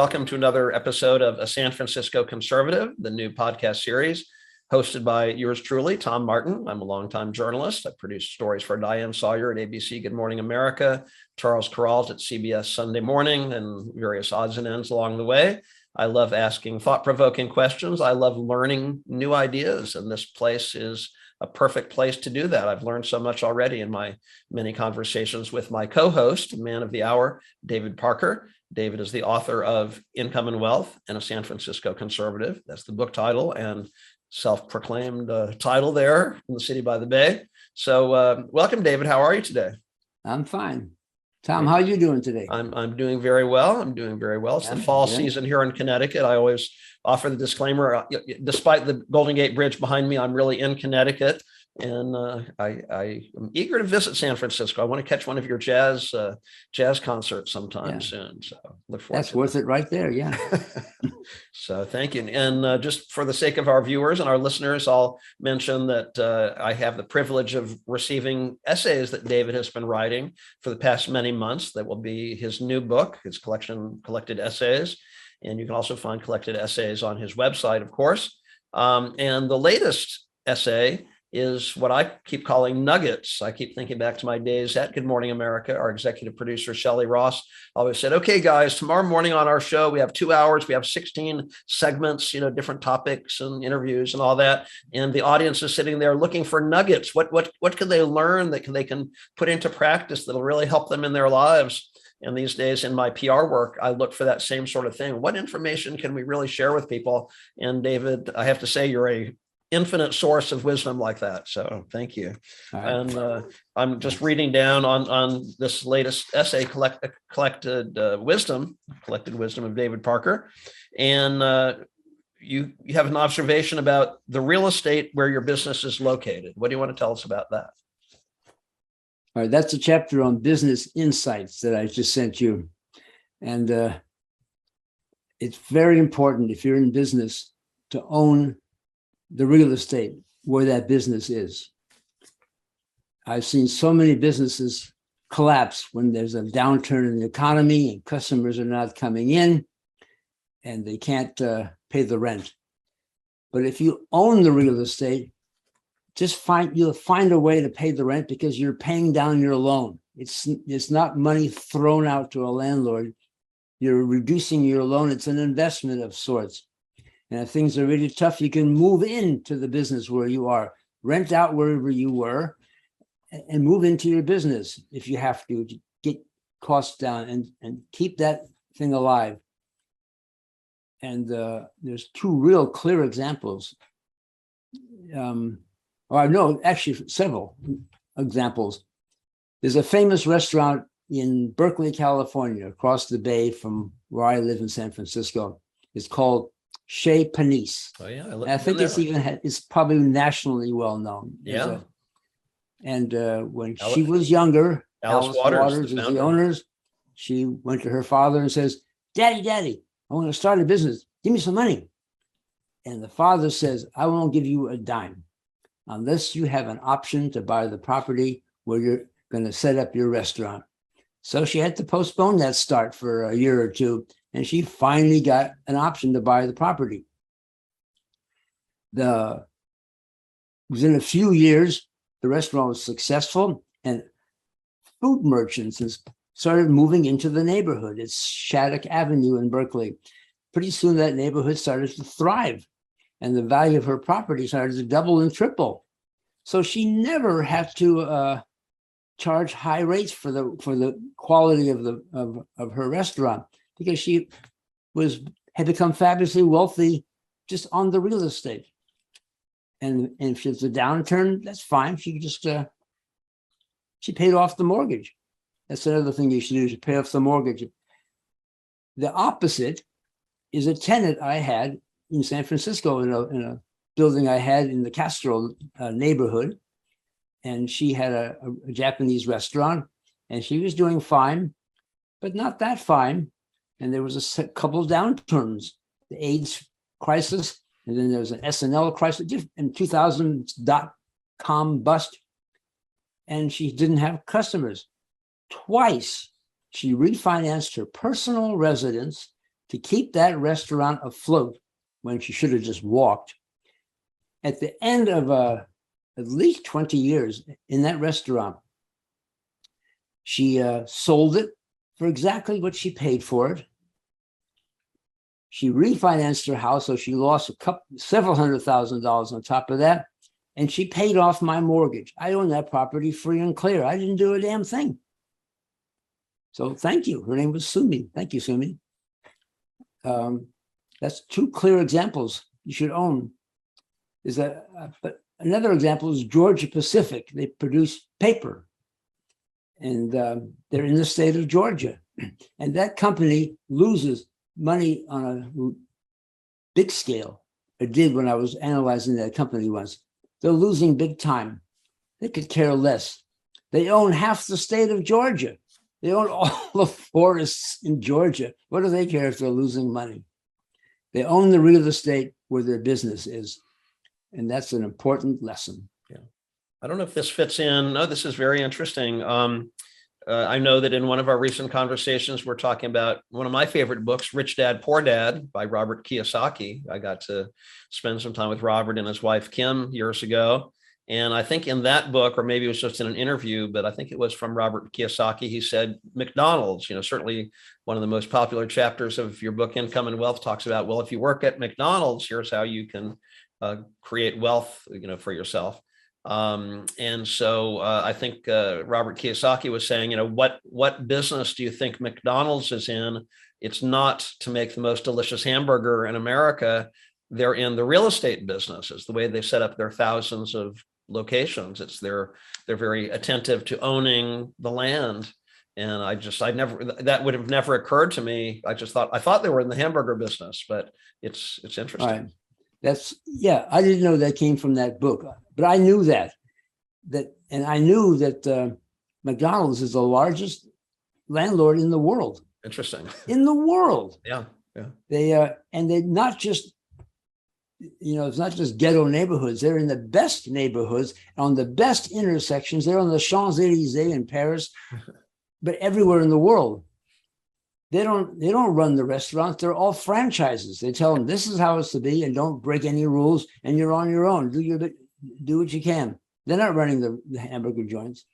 welcome to another episode of A San Francisco Conservative, the new podcast series hosted by yours truly, Tom Martin. I'm a longtime journalist. I produced stories for Diane Sawyer at ABC Good Morning America, Charles Kuralt at CBS Sunday Morning, and various odds and ends along the way. I love asking thought-provoking questions. I love learning new ideas, and this place is a perfect place to do that. I've learned so much already in my many conversations with my co-host, man of the hour, David Parker. David is the author of Income and Wealth and a San Francisco Conservative. That's the book title and self-proclaimed title there in the city by the bay. So welcome, David. How are you today? I'm fine. Tom, how are you doing today? I'm doing very well. I'm doing very well. It's the fall season here in Connecticut. I always offer the disclaimer, despite the Golden Gate Bridge behind me, I'm really in Connecticut. And I am eager to visit San Francisco. I want to catch one of your jazz concerts sometime soon. So look forward. That's worth it right there. Yeah. So thank you. And just for the sake of our viewers and our listeners, I'll mention that I have the privilege of receiving essays that David has been writing for the past many months. That will be his new book, his collected essays. And you can also find collected essays on his website, of course. And the latest essay is what I keep calling nuggets. I keep thinking back to my days at Good Morning America. Our executive producer, Shelley Ross, always said, okay, guys, tomorrow morning on our show, we have 2 hours, we have 16 segments, different topics and interviews and all that. And the audience is sitting there looking for nuggets. What can they learn that they can put into practice that'll really help them in their lives? And these days in my PR work, I look for that same sort of thing. What information can we really share with people? And David, I have to say, you're a infinite source of wisdom like that. So thank you. Right. And I'm just reading down on this latest essay, collected wisdom of David Parker. And you have an observation about the real estate where your business is located. What do you want to tell us about that? All right, that's a chapter on business insights that I just sent you. And it's very important if you're in business to own the real estate where that business is. I've seen so many businesses collapse when there's a downturn in the economy and customers are not coming in and they can't pay the rent. But if you own the real estate, you'll find a way to pay the rent because you're paying down your loan. It's not money thrown out to a landlord. You're reducing your loan. It's an investment of sorts. And if things are really tough, you can move into the business where you are, rent out wherever you were, and move into your business if you have to get costs down and keep that thing alive. And there's two real clear examples. Actually several examples. There's a famous restaurant in Berkeley, California, across the bay from where I live in San Francisco. It's called Chez Panisse. Oh yeah, I think it's probably nationally well known. Yeah. When she was younger, Alice Waters is the owners. She went to her father and says, Daddy, I want to start a business. Give me some money. And the father says, I won't give you a dime unless you have an option to buy the property where you're going to set up your restaurant. So she had to postpone that start for a year or two. And she finally got an option to buy the property. Within a few years, the restaurant was successful and food merchants started moving into the neighborhood. It's Shattuck Avenue in Berkeley. Pretty soon that neighborhood started to thrive and the value of her property started to double and triple. So she never had to charge high rates for the quality of her restaurant, because she had become fabulously wealthy just on the real estate. And if it's a downturn, that's fine. She just she paid off the mortgage. That's another thing you should do, is pay off the mortgage. The opposite is a tenant I had in San Francisco in a building I had in the Castro neighborhood. And she had a Japanese restaurant and she was doing fine, but not that fine. And there was a couple of downturns, the AIDS crisis, and then there was an SNL crisis, and 2000.com bust, and she didn't have customers. Twice, she refinanced her personal residence to keep that restaurant afloat when she should have just walked. At the end of at least 20 years in that restaurant, she sold it for exactly what she paid for it. She refinanced her house, so she lost several $100,000 on top of that, and she paid off my mortgage. I own that property free and clear. I didn't do a damn thing. So thank you. Her name was Sumi. Thank you, Sumi. That's two clear examples you should own. But another example is Georgia Pacific. They produce paper, and they're in the state of Georgia. And that company loses money on a big scale. It did when I was analyzing that company once. They're losing big time. They could care less. They own half the state of Georgia. They own all the forests in Georgia. What do they care if they're losing money? They own the real estate where their business is. And that's an important lesson. Yeah. I don't know if this fits in. No, this is very interesting. I know that in one of our recent conversations, we're talking about one of my favorite books, Rich Dad, Poor Dad by Robert Kiyosaki. I got to spend some time with Robert and his wife, Kim, years ago. And I think in that book, or maybe it was just in an interview, but I think it was from Robert Kiyosaki, he said, McDonald's, certainly one of the most popular chapters of your book, Income and Wealth, talks about, well, if you work at McDonald's, here's how you can create wealth, for yourself. And so I think Robert Kiyosaki was saying, what business do you think McDonald's is in? It's not to make the most delicious hamburger in America. They're in the real estate business. It's the way they set up their thousands of locations. They're very attentive to owning the land. And that would have never occurred to me. I thought they were in the hamburger business, but it's interesting. Right. I didn't know that came from that book, but I knew and I knew that McDonald's is the largest landlord in the world. Interesting. In the world. Yeah. They're not just, it's not just ghetto neighborhoods. They're in the best neighborhoods, on the best intersections. They're on the Champs-Elysees in Paris, but everywhere in the world. They don't run the restaurants. They're all franchises. They tell them this is how it's to be, and don't break any rules, and you're on your own. Do what you can. They're not running the hamburger joints.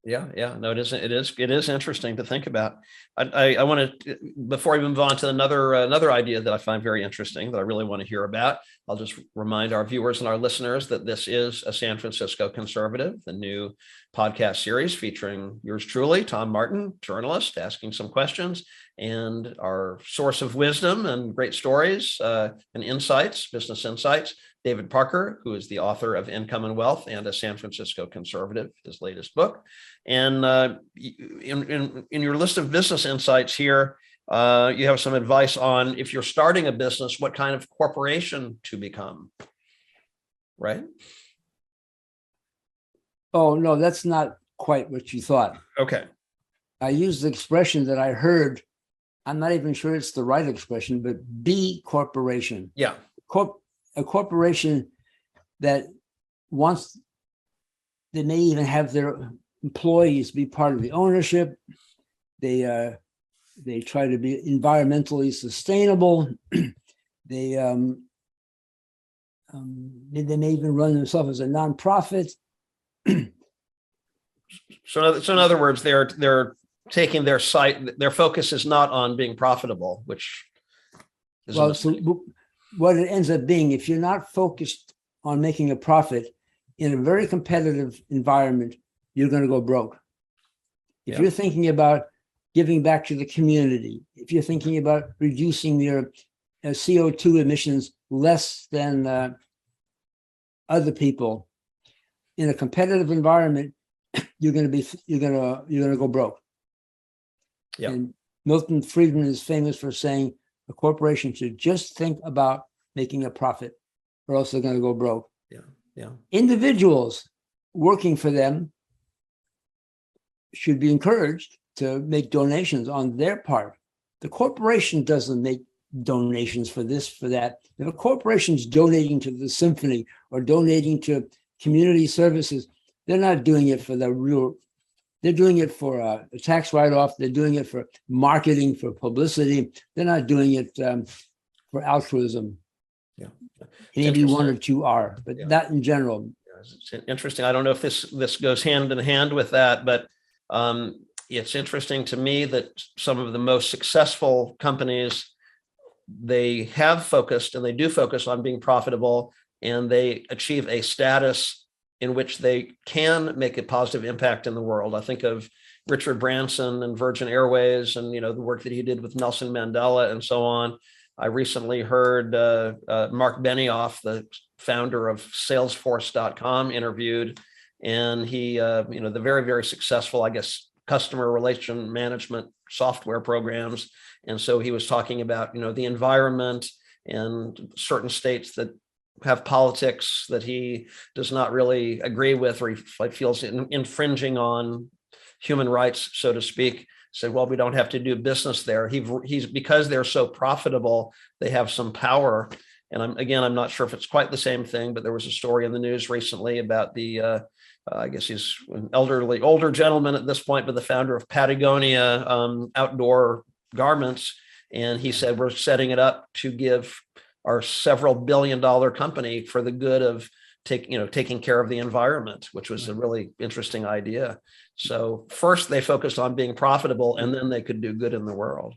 Yeah. No, it is interesting to think about. I want to, before I move on to another idea that I find very interesting that I really want to hear about, I'll just remind our viewers and our listeners that this is a San Francisco Conservative, the new podcast series featuring yours truly, Tom Martin, journalist, asking some questions, and our source of wisdom and great stories and insights, business insights, David Parker, who is the author of Income and Wealth and a San Francisco Conservative, his latest book. And in your list of business insights here, you have some advice on, if you're starting a business, what kind of corporation to become, right? Oh, no, that's not quite what you thought. Okay. I used the expression that I heard. I'm not even sure it's the right expression, but B corporation. Yeah. A corporation that they may even have their employees be part of the ownership. They try to be environmentally sustainable. They may even run themselves as a nonprofit. So in other words, they're taking their focus is not on being profitable, which is what it ends up being, if you're not focused on making a profit in a very competitive environment, you're going to go broke. If you're thinking about giving back to the community, if you're thinking about reducing your CO2 emissions less than other people in a competitive environment, you're going to go broke. Yeah. And Milton Friedman is famous for saying a corporation should just think about making a profit, or else they're going to go broke. Yeah. Individuals working for them should be encouraged to make donations on their part. The corporation doesn't make donations for this, for that. If a corporation's donating to the symphony or donating to community services, they're not doing it for the real They're doing it for a tax write-off. They're doing it for marketing, for publicity. They're not doing it for altruism. Yeah. Maybe one or two are, but not in general. It's interesting. I don't know if this goes hand in hand with that, but it's interesting to me that some of the most successful companies, they have focused and they do focus on being profitable, and they achieve a status in which they can make a positive impact in the world. I think of Richard Branson and Virgin Airways, and the work that he did with Nelson Mandela and so on. I recently heard Mark Benioff, the founder of Salesforce.com, interviewed, and he, the very, very successful, I guess, customer relation management software programs. And so he was talking about, the environment and certain states that have politics that he does not really agree with, or he feels infringing on human rights, so to speak. Said, well, we don't have to do business there. He's because they're so profitable, they have some power. And I'm not sure if it's quite the same thing, but there was a story in the news recently about the, I guess he's an older gentleman at this point, but the founder of Patagonia outdoor garments. And he said, we're setting it up to give our several billion-dollar company for the good of taking care of the environment, which was a really interesting idea. So first they focused on being profitable, and then they could do good in the world.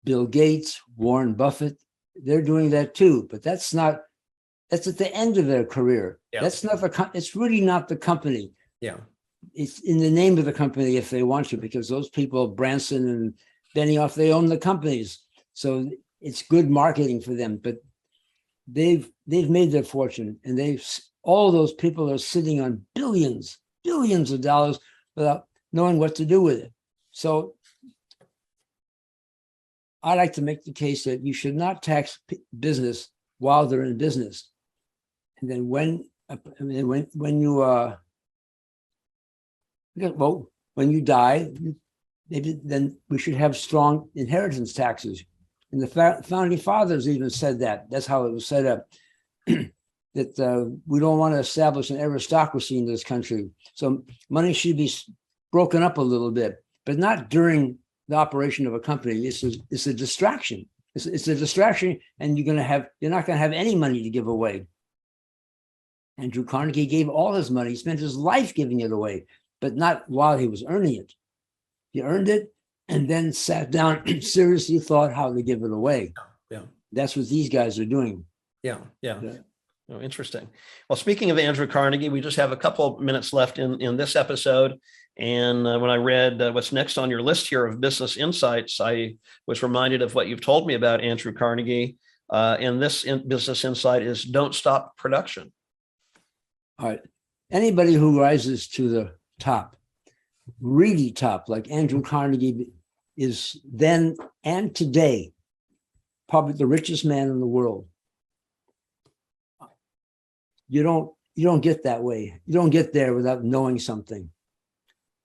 Bill Gates, Warren Buffett, they're doing that too, but that's at the end of their career. Yeah. That's not it's really not the company. Yeah. It's in the name of the company if they want to, because those people, Branson and Benioff, they own the companies. So it's good marketing for them, but they've made their fortune, and all those people are sitting on billions of dollars without knowing what to do with it. So I like to make the case that you should not tax business while they're in business. And then when you die, maybe then we should have strong inheritance taxes. And the founding fathers even said that. That's how it was set up. That we don't want to establish an aristocracy in this country. So money should be broken up a little bit, but not during the operation of a company. It's a distraction. It's a distraction, and you're not going to have any money to give away. Andrew Carnegie gave all his money. He spent his life giving it away, but not while he was earning it. He earned it and then sat down and seriously thought how to give it away. Yeah. That's what these guys are doing. Yeah. Oh, interesting. Well, speaking of Andrew Carnegie, we just have a couple minutes left in this episode. And when I read what's next on your list here of business insights, I was reminded of what you've told me about Andrew Carnegie. And this business insight is don't stop production. All right. Anybody who rises to the top, really top, like Andrew Carnegie is then and today, probably the richest man in the world. You don't get that way. You don't get there without knowing something.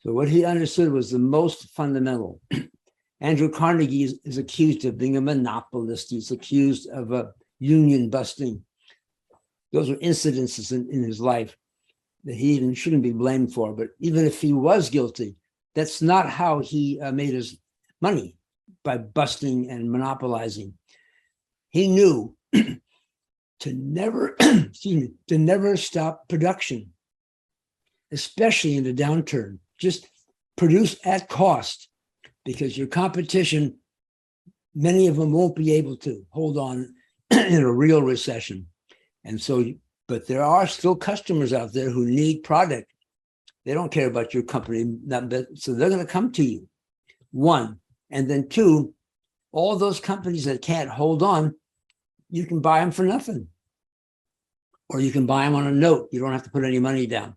So what he understood was the most fundamental. Andrew Carnegie is accused of being a monopolist. He's accused of a union busting. Those are incidences in his life that he even shouldn't be blamed for. But even if he was guilty, that's not how he made his money, by busting and monopolizing. He knew to never stop production, especially in a downturn. Just produce at cost, because your competition, many of them won't be able to hold on in a real recession. And so, but there are still customers out there who need product. They don't care about your company, so they're going to come to you. One, and then two, all those companies that can't hold on, you can buy them for nothing. Or you can buy them on a note. You don't have to put any money down.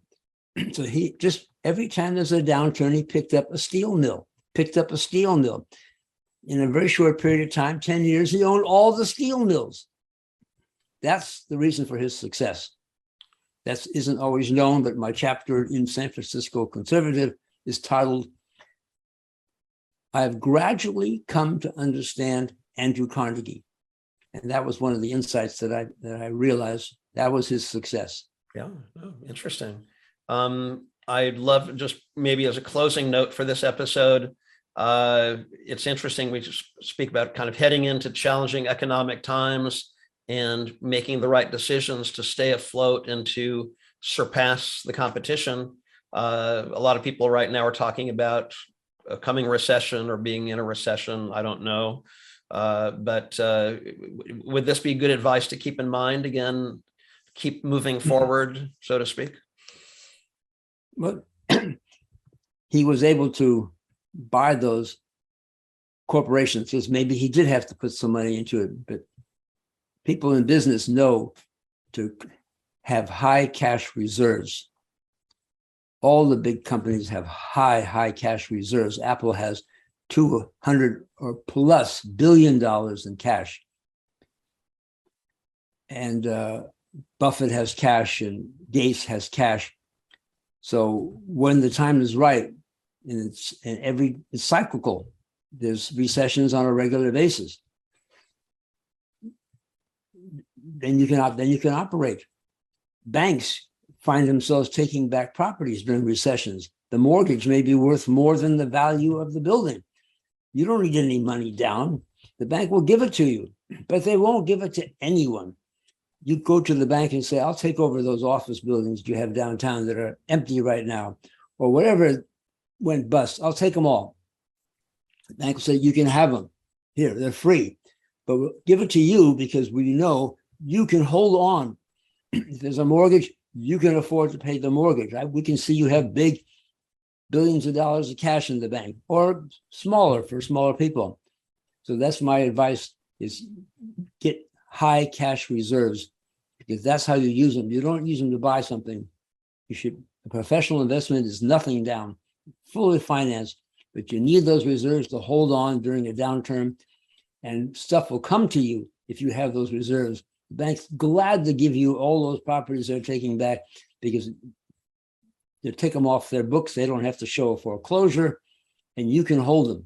So he just, every time there's a downturn, he picked up a steel mill. In a very short period of time, 10 years, he owned all the steel mills. That's the reason for his success. That isn't always known, but my chapter in San Francisco Conservative is titled, I have gradually come to understand Andrew Carnegie. And that was one of the insights that I realized that was his success. Yeah, oh, interesting. I'd love just maybe as a closing note for this episode. It's interesting. We just speak about kind of heading into challenging economic times and making the right decisions to stay afloat and to surpass the competition. A lot of people right now are talking about a coming recession or being in a recession. I don't know. But would this be good advice to keep in mind? Again, keep moving forward, so to speak. Well, he was able to buy those corporations because maybe he did have to put some money into it. But people in business know to have high cash reserves. All the big companies have high cash reserves. Apple has $200 or plus billion in cash. And Buffett has cash and Gates has cash. So when the time is right, and it's cyclical, there's recessions on a regular basis. Then you can operate. Banks find themselves taking back properties during recessions. The mortgage may be worth more than the value of the building. You don't need any money down. The bank will give it to you, but they won't give it to anyone. You go to the bank and say, I'll take over those office buildings you have downtown that are empty right now, or whatever went bust. I'll take them all. The bank will say, you can have them. Here, they're free, but we'll give it to you because we know you can hold on. If there's a mortgage, you can afford to pay the mortgage. We can see you have big billions of dollars of cash in the bank, or smaller for smaller people. So that's my advice, is get high cash reserves, because that's how you use them. You don't use them to buy something. A professional investment is nothing down, fully financed, but you need those reserves to hold on during a downturn, and stuff will come to you if you have those reserves. The bank's glad to give you all those properties they're taking back, because they take them off their books. They don't have to show a foreclosure, and you can hold them.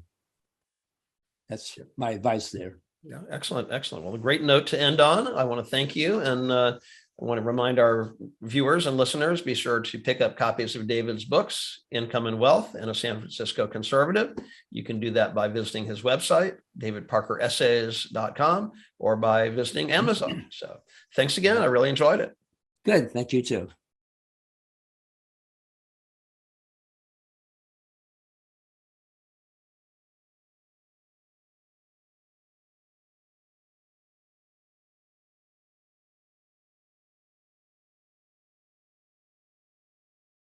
That's my advice there. Yeah, excellent. Well, a great note to end on. I want to thank you. And I want to remind our viewers and listeners, be sure to pick up copies of David's books, Income and Wealth and a San Francisco Conservative. You can do that by visiting his website, davidparkeressays.com, or by visiting Amazon. So thanks again. I really enjoyed it. Good. Thank you too.